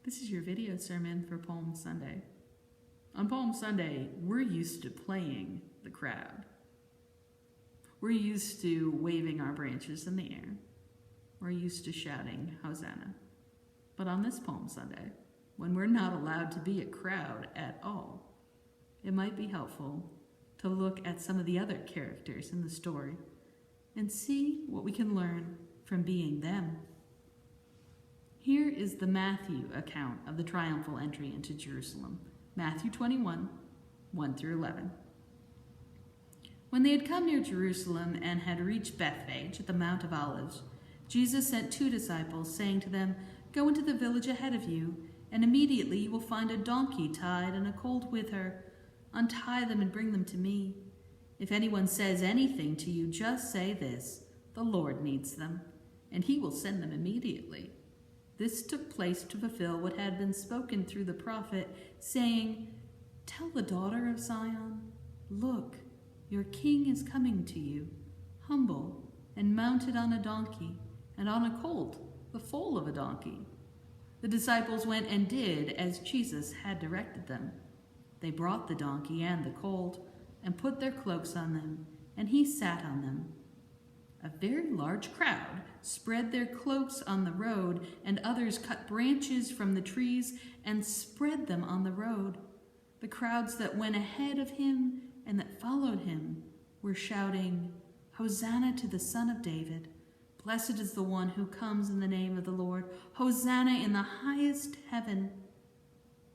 This is your video sermon for Palm Sunday. On Palm Sunday, we're used to playing the crowd. We're used to waving our branches in the air. We're used to shouting, Hosanna. But on this Palm Sunday, when we're not allowed to be a crowd at all, it might be helpful to look at some of the other characters in the story and see what we can learn from being them. Here is the Matthew account of the triumphal entry into Jerusalem. Matthew 21, 1 through 11. When they had come near Jerusalem and had reached Bethphage at the Mount of Olives, Jesus sent 2 disciples, saying to them, "Go into the village ahead of you, and immediately you will find a donkey tied and a colt with her. Untie them and bring them to me. If anyone says anything to you, just say this, 'The Lord needs them,' and he will send them immediately." This took place to fulfill what had been spoken through the prophet, saying, "Tell the daughter of Zion, look, your king is coming to you, humble and mounted on a donkey, and on a colt, the foal of a donkey." The disciples went and did as Jesus had directed them. They brought the donkey and the colt and put their cloaks on them, and he sat on them. A very large crowd spread their cloaks on the road, and others cut branches from the trees and spread them on the road. The crowds that went ahead of him and that followed him were shouting, "Hosanna to the Son of David. Blessed is the one who comes in the name of the Lord. Hosanna in the highest heaven."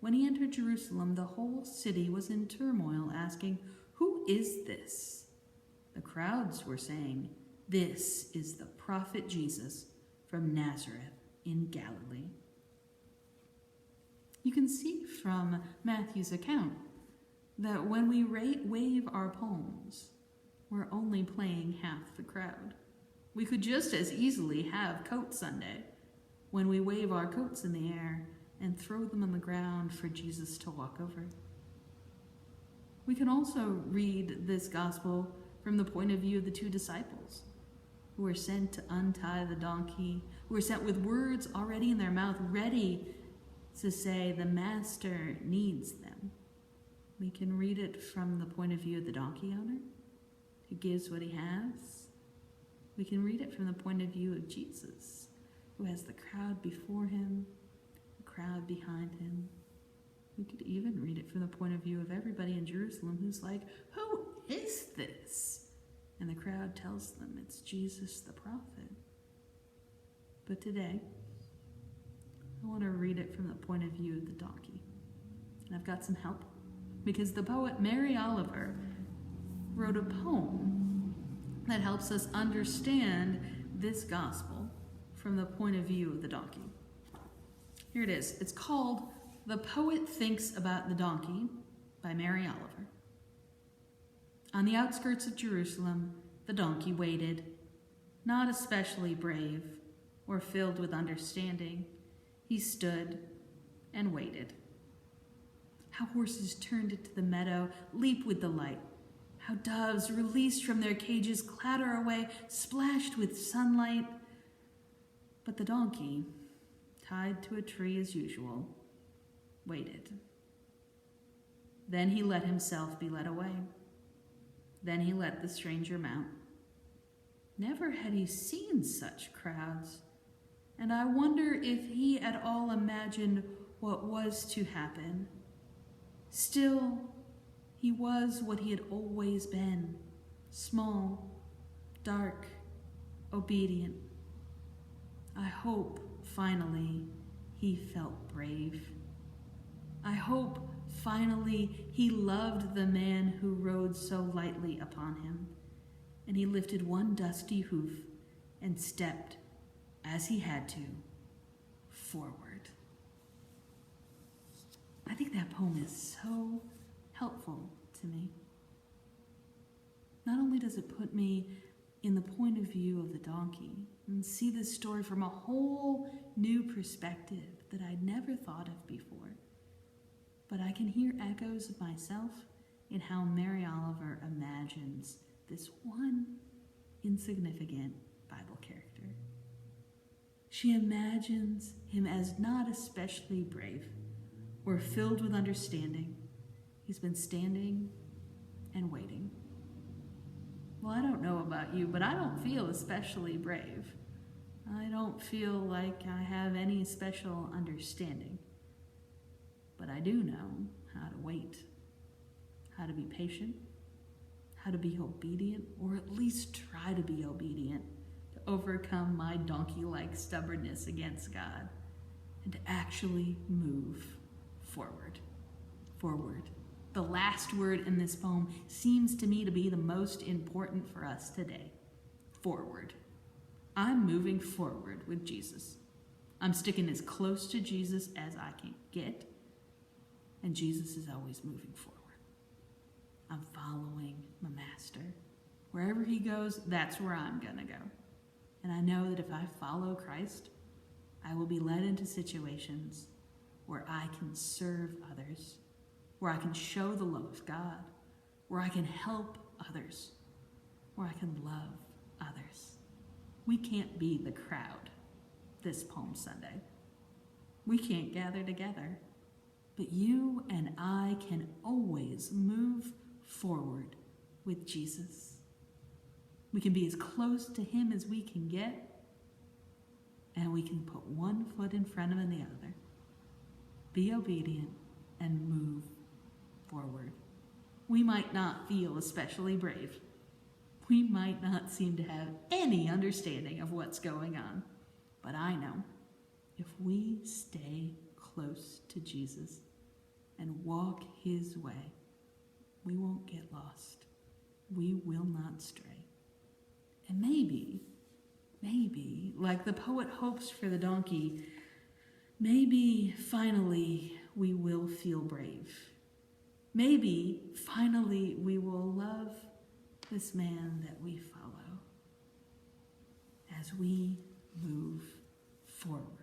When he entered Jerusalem, the whole city was in turmoil, asking, "Who is this?" The crowds were saying, "This is the prophet Jesus from Nazareth in Galilee." You can see from Matthew's account that when we wave our palms, we're only playing half the crowd. We could just as easily have Coat Sunday, when we wave our coats in the air and throw them on the ground for Jesus to walk over. We can also read this gospel from the point of view of the 2 disciples, who were sent to untie the donkey, who were sent with words already in their mouth, ready to say the master needs them. We can read it from the point of view of the donkey owner, who gives what he has. We can read it from the point of view of Jesus, who has the crowd before him, the crowd behind him. We could even read it from the point of view of everybody in Jerusalem who's like, "Who is this?" And the crowd tells them it's Jesus the prophet. But today, I want to read it from the point of view of the donkey. And I've got some help, because the poet Mary Oliver wrote a poem that helps us understand this gospel from the point of view of the donkey. Here it is. It's called "The Poet Thinks About the Donkey" by Mary Oliver. On the outskirts of Jerusalem, the donkey waited, not especially brave or filled with understanding. He stood and waited. How horses turned into the meadow leap with delight. How doves, released from their cages, clatter away, splashed with sunlight. But the donkey, tied to a tree as usual, waited. Then he let himself be led away. Then he let the stranger mount. Never had he seen such crowds, and I wonder if he at all imagined what was to happen. Still, he was what he had always been, small, dark, obedient. I hope, finally, he felt brave. I hope, finally, he loved the man who rode so lightly upon him, and he lifted one dusty hoof and stepped, as he had to, forward. I think that poem is so helpful to me. Not only does it put me in the point of view of the donkey and see this story from a whole new perspective that I'd never thought of before, but I can hear echoes of myself in how Mary Oliver imagines this one insignificant Bible character. She imagines him as not especially brave or filled with understanding. He's been standing and waiting. Well, I don't know about you, but I don't feel especially brave. I don't feel like I have any special understanding. But I do know how to wait, how to be patient, how to be obedient, or at least try to be obedient, to overcome my donkey-like stubbornness against God, and to actually move forward. Forward. The last word in this poem seems to me to be the most important for us today. Forward. I'm moving forward with Jesus. I'm sticking as close to Jesus as I can get, and Jesus is always moving forward. I'm following my master. Wherever he goes, that's where I'm going to go. And I know that if I follow Christ, I will be led into situations where I can serve others, where I can show the love of God, where I can help others, where I can love others. We can't be the crowd this Palm Sunday. We can't gather together, but you and I can always move forward with Jesus. We can be as close to him as we can get, and we can put one foot in front of the other. Be obedient and move forward. We might not feel especially brave. We might not seem to have any understanding of what's going on. But I know if we stay close to Jesus and walk his way, we won't get lost. We will not stray. And maybe, like the poet hopes for the donkey, maybe finally we will feel brave. Maybe finally we will love this man that we follow as we move forward.